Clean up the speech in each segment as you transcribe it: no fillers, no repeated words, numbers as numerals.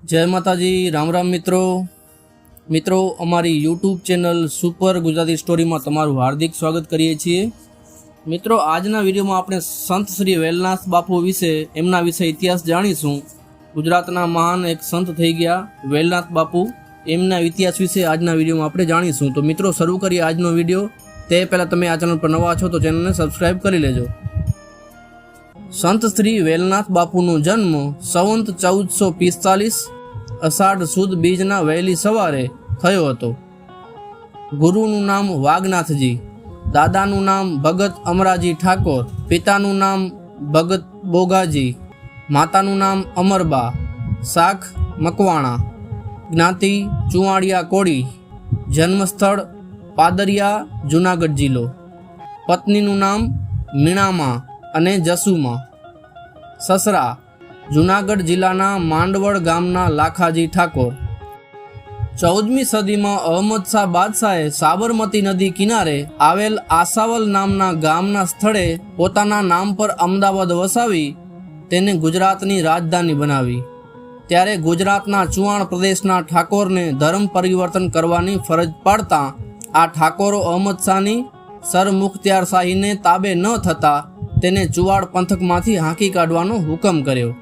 जय माताजी। राम राम मित्रों अमारी YouTube channel super Gujarati story में तमारुं हार्दिक स्वागत करीए छीए। मित्रों आजना विडियो में आपणे संत श्री वेलनाथ बापू विषे एमना विषे इतिहास जाणीशुं। गुजरातना महान एक संत थई गया वेलनाथ बापू, एमना इतिहास विषे आजना विडियो में आपणे जाणीशुं। तो मित्रों शरू करिए आजनो विडियो। ते पहला तमे आ चेनल पर नवा छो तो चेनल ने सब्सक्राइब करी लेजो। संत श्री वेलनाथ बापूनो जन्म संवत 1445 अषाढ़ सुद बीजना वहेली सवारे थयो हतो। गुरुनु नाम वागनाथजी, दादानु नाम भगत अमराजी ठाकोर, पितानु नाम भगत बोगाजी, मातानु नाम अमरबा, शाख मकवाणा, ज्ञाति चुवाड़िया कोड़ी, जन्मस्थળ पादरिया जूनागढ़ जिल्लो, पत्नीनु नाम मीणामा अने जसूमा, ससरा जूनागढ़ जिल्लाना मांडवड़ गामना लाखाजी ठाकोर। 14મી સદીમાં અહમદ શાહ બાદશાહે સાબરમતી નદી કિનારે આવેલ આસાવલ નામના ગામના સ્થળે પોતાના નામ પર અમદાવાદ વસાવી તેને ગુજરાતની રાજધાની બનાવી। ત્યારે ગુજરાતના ચુવાણ પ્રદેશના ઠાકોરને ધર્મ પરિવર્તન કરવાની ફરજ પાડતા આ ઠાકોરો અહમદ શાહની સરમુખત્યાર શાહીને તાબે ન થતા તેને ચુવાડ પંથકમાંથી હાંકી કાઢવાનો હુકમ કર્યો।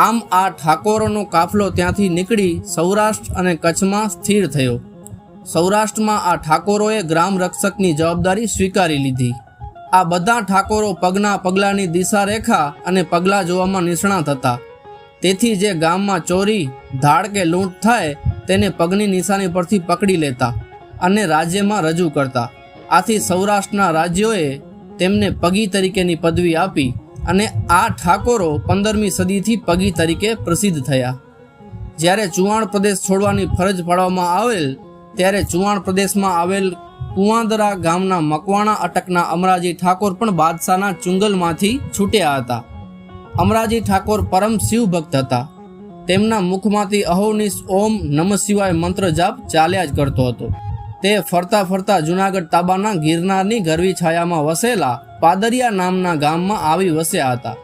આમ આ ઠાકોરોનો કાફલો ત્યાંથી નીકળી સૌરાષ્ટ્ર અને કચ્છમાં સ્થિર થયો। સૌરાષ્ટ્રમાં આ ઠાકોરોએ ગ્રામ રક્ષકની જવાબદારી સ્વીકારી લીધી। આ બધા ઠાકોરો પગના પગલાની દિશા રેખા અને પગલાં જોવામાં નિષ્ણાત હતા। તેથી જે ગામમાં ચોરી ધાડ કે લૂંટ થાય તેને પગની નિશાની પરથી પકડી લેતા અને રાજ્યમાં રજૂ કરતા। આથી સૌરાષ્ટ્રના રાજ્યોએ તેમને પગી તરીકેની પદવી આપી અને આ ઠાકોરો 15મી સદીથી પગી તરીકે પ્રસિદ્ધ થયા। જ્યારે ચુવાણ પ્રદેશ છોડવાની ફરજ પાડવામાં આવેલ ત્યારે ચુવાણ પ્રદેશમાં આવેલ કુવાંદરા ગામના મકવાણા અટકના અમરાજી ઠાકોર પણ બાદશાહના ચુંગલમાંથી છૂટ્યા હતા। અમરાજી ઠાકોર પરમ શિવ ભક્ત હતા। તેમના મુખમાંથી અહોનિશ ઓમ નમઃ શિવાય મંત્ર જાપ ચાલ્યા જ કરતો હતો। તે ફરતા ફરતા જૂનાગઢ તાબાના ગિરનારની ગરવી છાયામાં વસેલા પાદરિયા નામના ગામમાં આવી વસ્યા હતા।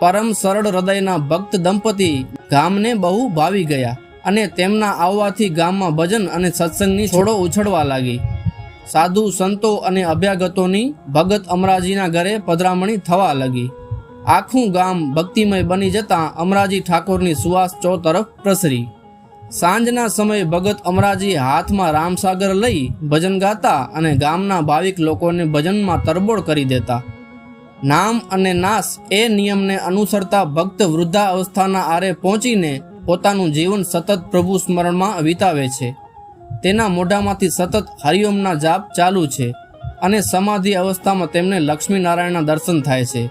પરમ સરળ હૃદયના ભક્ત દંપતી ગામને બહુ ભાવી ગયા અને તેમના આવવાથી ગામમાં ભજન અને સત્સંગની છોડો ઉછળવા લાગી। સાધુ સંતો અને અભ્યાગતોની ભગત અમરાજીના ઘરે પધરામણી થવા લાગી। આખું ગામ ભક્તિમય બની જતાં અમરાજી ઠાકોરની સુવાસ ચોતરફ પ્રસરી। સાંજના સમયે ભગત અમરાજી હાથમાં રામસાગર લઈ ભજન ગાતા અને ગામના ભાવિક લોકોને ભજનમાં તરબોળ કરી દેતા। નામ અને નાશ એ નિયમને અનુસરતા ભક્ત વૃદ્ધા અવસ્થાના આરે પહોંચીને પોતાનું જીવન સતત પ્રભુ સ્મરણમાં વિતાવે છે। તેના મોઢામાંથી સતત હરિઓમના જાપ ચાલુ છે અને સમાધિ અવસ્થામાં તેમને લક્ષ્મીનારાયણના દર્શન થાય છે।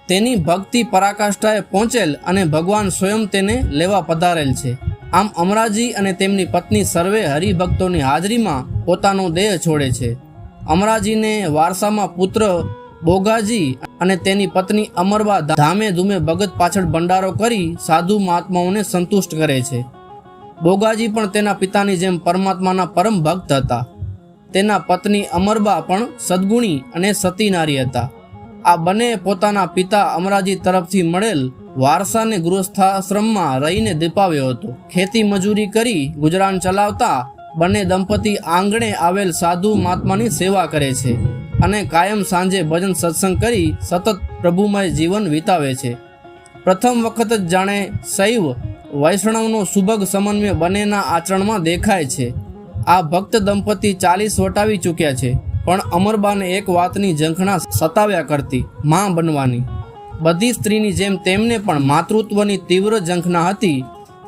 તેની ભક્તિ પરાકાષ્ઠાએ પહોંચેલ અને ભગવાન સ્વયં તેને લેવા પધારેલ છે। આમ અમરાજી અને તેમની પત્ની સર્વે હરિભક્તોની હાજરીમાં પોતાનો દેહ છોડે છે। અમરાજીને વારસામાં પુત્ર બોગાજી અને તેની પત્ની અમરબા ધામે ધૂમે ભગત પાછળ ભંડારો કરી સાધુ મહાત્માઓને સંતુષ્ટ કરે છે। બોગાજી પણ તેના પિતાની જેમ પરમાત્માના પરમ ભક્ત હતા। તેના પત્ની અમરબા પણ સદગુણી અને સતી નારી હતા। આ બંને પોતાના પિતા અમરાજી તરફથી મળેલ વારસાને ગૃહસ્થાશ્રમમાં રહીને દીપાવ્યો હતો। ખેતી મજૂરી કરી ગુજરાન ચલાવતા બંને દંપતી આંગણે આવેલ સાધુ મહાત્માની સેવા કરે છે અને કાયમ સાંજે ભજન સત્સંગ કરી સતત પ્રભુમય જીવન વિતાવે છે। પ્રથમ વખત જ જાણે શૈવ વૈષ્ણવનો સુભગ સમન્વય બંનેના આચરણમાં દેખાય છે। આ ભક્ત દંપતી 40 વટાવી ચૂક્યા છે, પણ અમરબાને એક વાતની ઝંખના સતાવ્યા કરતી, માં બનવાની। બધી સ્ત્રીની જેમ તેમને પણ માતૃત્વની તીવ્ર ઝંખના હતી।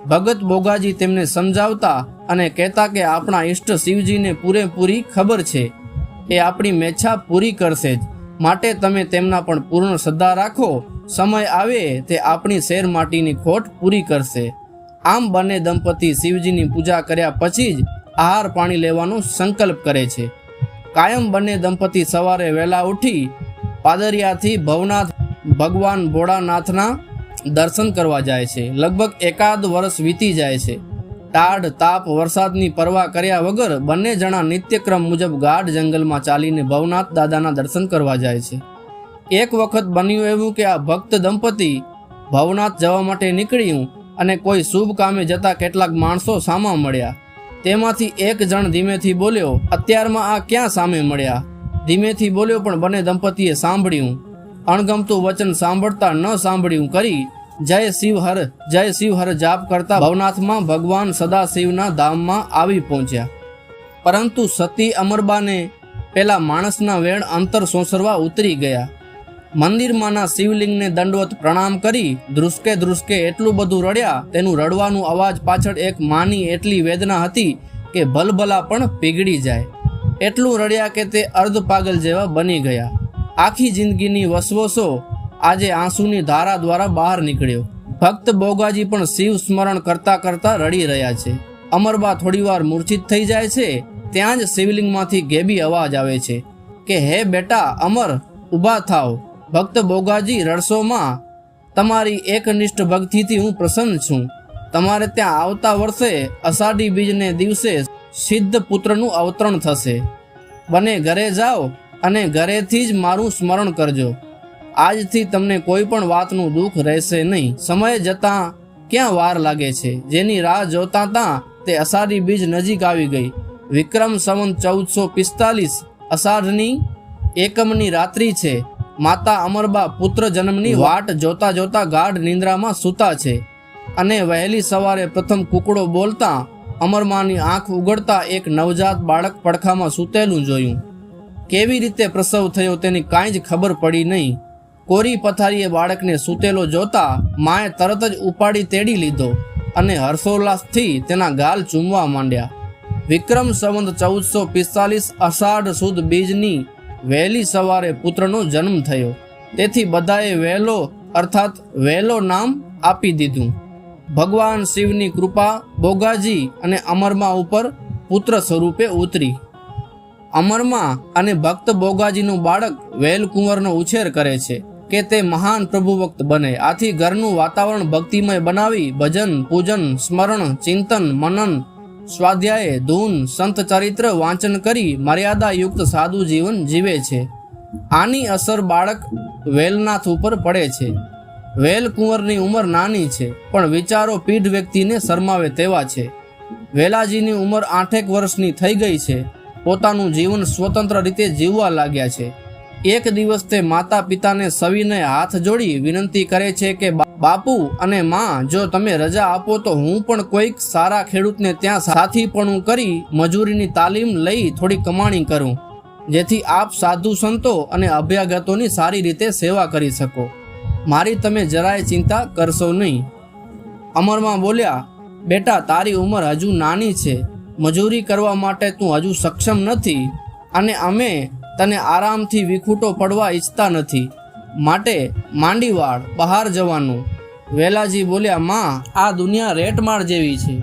ભગત બોગાજી તેમને સમજાવતા અને કહેતા કે આપણા ઈષ્ટ શિવજીને પૂરેપૂરી ખબર છે, એ આપણી મેચ્છા પૂરી કરશે જ, માટે તમે તેમના પણ પૂર્ણ શ્રદ્ધા રાખો। સમય આવે તે આપણી શેર માટીની ખોટ પૂરી કરશે। આમ બંને દંપતી શિવજીની પૂજા કર્યા પછી જ આહાર પાણી લેવાનો સંકલ્પ કરે છે। કાયમ બંને દંપતી સવારે વહેલા ઉઠી પાદરિયાથી ભવનાથ ભગવાન ભોળાનાથના દર્શન કરવા જાય છે। લગભગ એકાદ વર્ષ વીતી જાય છે। ટાઢ તાપ વરસાદની પરવા કર્યા વગર બંને જણા નિત્યક્રમ મુજબ ગાઢ જંગલમાં ચાલીને ભવનાથ દાદાના દર્શન કરવા જાય છે। એક વખત બન્યું એવું કે આ ભક્ત દંપતી ભવનાથ જવા માટે નીકળ્યું અને કોઈ શુભ કામે જતા કેટલાક માણસો સામા મળ્યા. તેમાંથી એક જણ ધીમેથી બોલ્યો, અત્યારમાં આ ક્યાં સામે મળ્યા? ધીમેથી બોલ્યો, પણ બંને દંપતીએ સાંભળ્યું. અણગમતું વચન સાંભળતા ન સાંભળ્યું કરી જય શિવ હર જાપ કરતા ભવનાથમાં ભગવાન સદાશિવના ધામમાં આવી પહોંચ્યા. પરંતુ સતી અમરબાને પેલા માણસના વેણ અંતર સોસરવા ઉતરી ગયા. મંદિરમાંના શિવલિંગને દંડવત પ્રણામ કરી ધ્રુસકે એટલું બધું રડ્યા, તેનું રડવાનું અવાજ પાછળ એક માની એટલી વેદના હતી કે ભલભલા પણ પીગળી જાય. એટલું રડ્યા કે તે અર્ધ પાગલ જેવા બની ગયા. આખી જિંદગીની વસવસો આજે આંસુની ધારા દ્વારા બહાર નીકળ્યો. ભક્ત બોગાજી પણ શિવ સ્મરણ કરતા કરતા રડી રહ્યા છે. અમરબા થોડીવાર મૂર્છિત થઈ જાય છે. ત્યાં જ શિવલિંગમાંથી ગેબી અવાજ આવે છે કે હે બેટા અમર, ઊભા થાવ. ભક્ત બોગાજી રડસોમાં, તમારી એકનિષ્ઠ ભક્તિથી હું પ્રસન્ન છું. તમારે ત્યાં આવતા વર્ષે અષાઢી બીજને દિવસે સિદ્ધ પુત્રનું અવતરણ થશે. બને ઘરે જાઓ અને ઘરેથી જ મારું સ્મરણ કરજો. આજથી તમને કોઈ પણ વાતનું દુઃખ રહેશે નહીં. સમય જતાં ક્યાં વાર લાગે છે? જેની રાહ જોતા તાં તે અષાઢી બીજ નજીક આવી ગઈ. વિક્રમ સંવત 1445 અષાઢની એકમની રાત્રિ છે. માતા અમરબા પુત્ર જન્મની વાટ જોતા જોતા ગાઢ નિંદ્રામાં સૂતા છે અને વહેલી સવારે પ્રથમ કુકડો બોલતા અમરમાની આંખ ઉગડતા એક નવજાત બાળક પડખામાં સૂતેલું જોયું. કેવી રીતે પ્રસવ થયો તેની કાંઈ જ ખબર પડી નહીં. કોરી પથારીએ બાળકને સૂતેલો જોતા માએ તરત જ ઉપાડી તેડી લીધો અને હર્ષોલ્લાસથી તેના ગાલ ચૂમવા માંડ્યા. વિક્રમ સંવત 1445 અષાઢ સુદ બીજની વહેલી સવારે પુત્રનો જન્મ થયો. તેથી બધાએ વહેલો અર્થાત વહેલો નામ આપી દીધું. ભગવાન શિવની કૃપા બોગાજી અને અમરમા ઉપર પુત્ર સ્વરૂપે ઉતરી. અમરમા અને ભક્ત બોગાજીનું બાળક વેલકુંવરનો ઉછેર કરે છે કે તે મહાન પ્રભુભક્ત બને. આથી ઘરનું વાતાવરણ ભક્તિમય બનાવી ભજન, પૂજન, સ્મરણ, ચિંતન, મનન, સ્વાધ્યાય, ધૂન, સંત ચરિત્ર વાંચન કરી મર્યાદાયુક્ત સાદું જીવન જીવે છે. આની અસર બાળક વેલનાથ ઉપર પડે છે. વેલકુંવરની ઉંમર નાની છે, પણ વિચારો પીઢ વ્યક્તિને શરમાવે તેવા છે. વેલાજીની ઉંમર 8 વર્ષની થઈ ગઈ છે. પોતાનું જીવન સ્વતંત્ર રીતે જીવવા લાગ્યા છે. એક દિવસ તે માતા પિતાને સવિનય હાથ જોડી વિનંતી કરે છે કે બાપુ અને માં, જો તમે રજા આપો તો હું પણ કોઈક સારા ખેડૂતને ત્યાં સાથીપણું કરી મજૂરીની તાલીમ લઈ થોડી કમાણી કરું, જેથી આપ સાધુ સંતો અને અભ્યાગતોની સારી રીતે સેવા કરી શકો. મારી તમે જરાય ચિંતા કરશો નહીં. અમરમાં બોલ્યા, બેટા તારી ઉંમર હજુ નાની છે. મજૂરી કરવા માટે તું હજુ સક્ષમ નથી અને અમે તને આરામથી વિખૂટો પડવા ઈચ્છતા નથી. માટે માંડી વાળ, બહાર જવાનું. વેલાજી બોલ્યા, માં, આ દુનિયા રેટમાળ જેવી છે.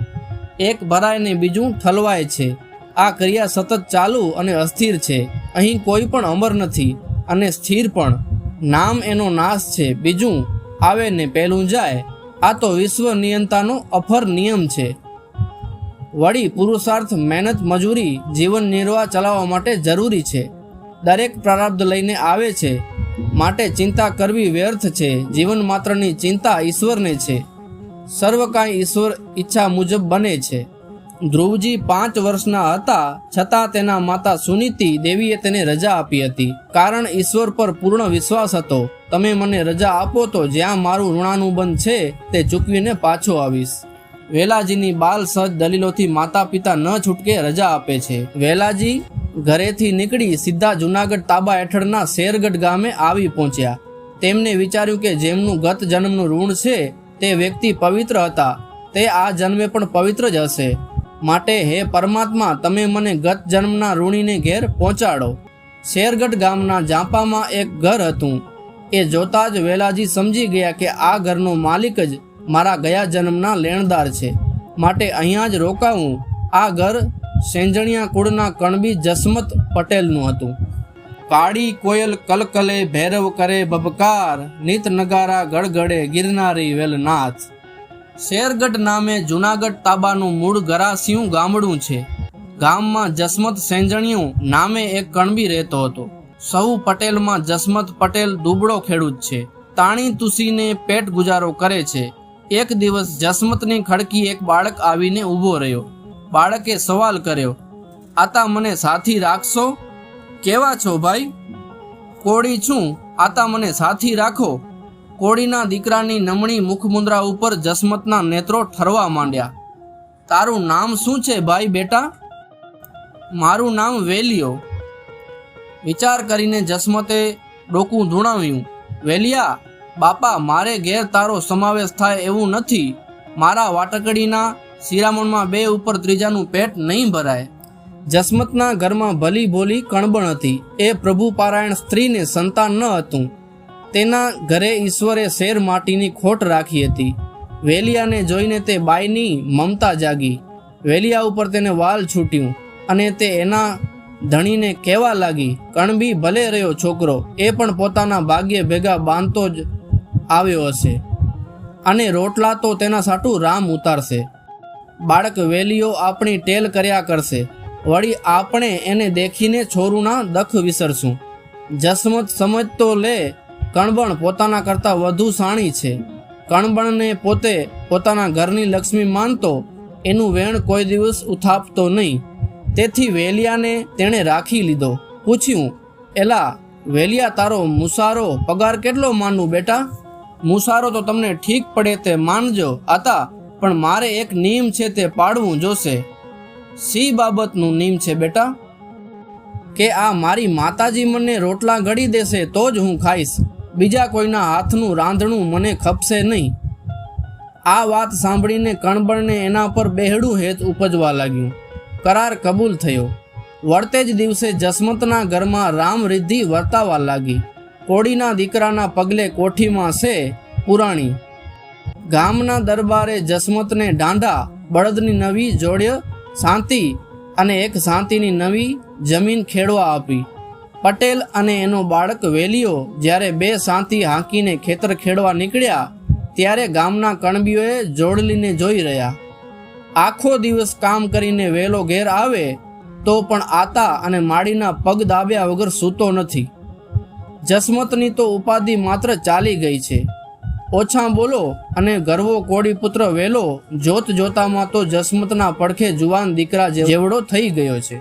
એક ભરાય ને બીજું ઠલવાય છે. આ ક્રિયા સતત ચાલુ અને અસ્થિર છે. અહીં કોઈ પણ અમર નથી અને સ્થિર પણ. નામ એનો નાશ છે, બીજું આવે ને પહેલું જાય. આ તો વિશ્વ નિયંતાનો અફર નિયમ છે. વળી પુરુષાર્થ, મહેનત, મજૂરી જીવન નિર્વાહ ચલાવવા માટે જરૂરી છે. દરેક પ્રારબ્ધ લઈને આવે છે, માટે ચિંતા કરવી વ્યર્થ છે. જીવન માત્રની ચિંતા ઈશ્વરને છે. સર્વ કાંઈ ઈશ્વર ઈચ્છા મુજબ બને છે. ધ્રુવજી 5 વર્ષના હતા, છતાં તેના માતા સુનીતિ દેવીએ તેને રજા આપી હતી, કારણ ઈશ્વર પર પૂર્ણ વિશ્વાસ હતો. તમે મને રજા આપો તો જ્યાં મારું ઋણાનુબંધ છે તે ચૂકવીને પાછો આવીશ. વેલાજીની બાલ સહજ દલીલોથી માતા પિતા ન છૂટકે રજા આપે છે. વેલાજી ઘરેથી નીકળી સીધા જુનાગઢ તાબા હેઠળના શેરગઢ ગામે આવી પહોંચ્યા. તેમને વિચાર્યું કે જેમનું ગત જન્મનું ઋણ છે તે વ્યક્તિ પવિત્ર હતા, તે આ જન્મે પણ પવિત્ર જ હશે. માટે હે પરમાત્મા, તમે મને ગત જન્મના ઋણીને ઘેર પહોંચાડો. શેરગઢ ગામના જાંપામાં એક ઘર હતું. એ જોતા જ વેલાજી સમજી ગયા કે આ ઘરનો માલિક જ મારા ગયા જન્મના લેણદાર છે, માટે અહીંયા જ રોકાવું. આ ઘર સેંજણિયા કુળના કણબી જસમત પટેલનું હતું. કાળી કોયલ કલકલે, ભૈરવ કરે બબકાર, નિત નગારા ગળગડે, ગિરનારી વેલનાથ. શેરગઢ નામે જુનાગઢ તાબાનું મૂળ ગરાસિયું ગામડું છે. ગામમાં જસમત સેંજણિયું નામે એક કણબી રહેતો હતો. સૌ પટેલમાં જસમત પટેલ દુબળો ખેડૂત છે. તાણી તુસીને પેટ ગુજારો કરે છે. એક દિવસ જસમતની ખડકી એક બાળક આવીને ઊભો રહ્યો. બાળકે સવાલ કર્યો, આતા મને સાથી રાખશો? કેવા છો ભાઈ? કોળી છું, આતા મને સાથી રાખો. કોળીના દીકરાની નમણી મુખમુદ્રા ઉપર જસમતના નેત્રો ઠરવા માંડ્યા. તારું નામ શું છે ભાઈ બેટા? મારું નામ વેલિયો. વિચાર કરીને જસમતે ડોકું ધૂણાવ્યું. વેલિયા બાપા, મારે ઘેર તારો સમાવેશ થાય એવું નથી. મારા વાટકડીના શિરામણમાં 2 ઉપર ત્રીજાનું પેટ નહીં ભરાય. જસમતના ઘરમાં ભલી ભોલી કણબણ હતી. એ પ્રભુ પારાયણ સ્ત્રીને સંતાન ન હતું. તેના ઘરે ઈશ્વરે શેર માટીની ખોટ રાખી હતી. વેલિયાને જોઈને તે બાઈની મમતા જાગી. વેલિયા ઉપર તેને વાલ છૂટ્યું અને તે એના ધણીને કહેવા લાગી, કણબી ભલે રહ્યો છોકરો, એ પણ પોતાના ભાગ્ય ભેગા બાંધતો જ આવ્યો હશે અને રોટલા તો તેના સાટું રામ ઉતારશે. બાળક વેલિયો આપણી ટેલ કર્યા કરશે, વળી આપણે એને દેખીને છોરુના દખ વિસરશું. જસમત સમજતો લે, કણબણ પોતાના કરતાં વધુ સાણી છે. કણબણને પોતે પોતાના ઘરની લક્ષ્મી માનતો, એનું વેણ કોઈ દિવસ ઉથાપતો નહીં. તેથી વેલિયાને તેણે રાખી લીધો. પૂછ્યું, એલા વેલિયા, તારો મુસારો પગાર કેટલો માનવું બેટા? મુસારો તો તમને ઠીક પડે તે માનજો આતા, પણ મારે એક નિયમ છે તે પાડવું જોશે. સી બાબતનું નિયમ છે બેટા? કે આ મારી માતાજી મને રોટલા ઘડી દેશે તો જ હું ખાઈશ. બીજા કોઈના હાથનું રાંધણું મને ખપશે નહીં. આ વાત સાંભળીને કણબણને એના પર બેહડું હેત ઉપજવા લાગ્યું. કરાર કબૂલ થયો. વળતે જ દિવસે જસમતના ઘરમાં રામ રિદ્ધિ વર્તાવા લાગી. કોળીના દીકરાના પગલે કોઠીમાં છે પુરાણી. ગામના દરબારે જસમતને ડાંઢા બળદની નવી જોડ્ય સાંતી અને એક સાંતીની નવી જમીન ખેડવા આપી. પટેલ અને એનો બાળક વેલિયો જ્યારે 2 સાંતી હાંકીને ખેતર ખેડવા નીકળ્યા ત્યારે ગામના કણબીઓએ જોડલીને જોઈ રહ્યા. આખો દિવસ કામ કરીને વેલો ઘેર આવે તો પણ આતા અને માડીના પગ દાબ્યા વગર સૂતો નથી. જસમતની તો ઉપાધિ માત્ર ચાલી ગઈ છે. ઓછા બોલો અને ગરવો કોળી પુત્ર વેલો જોત જોતામાં તો જસમતના પડખે જુવાન દીકરા જેવડો થઈ ગયો છે.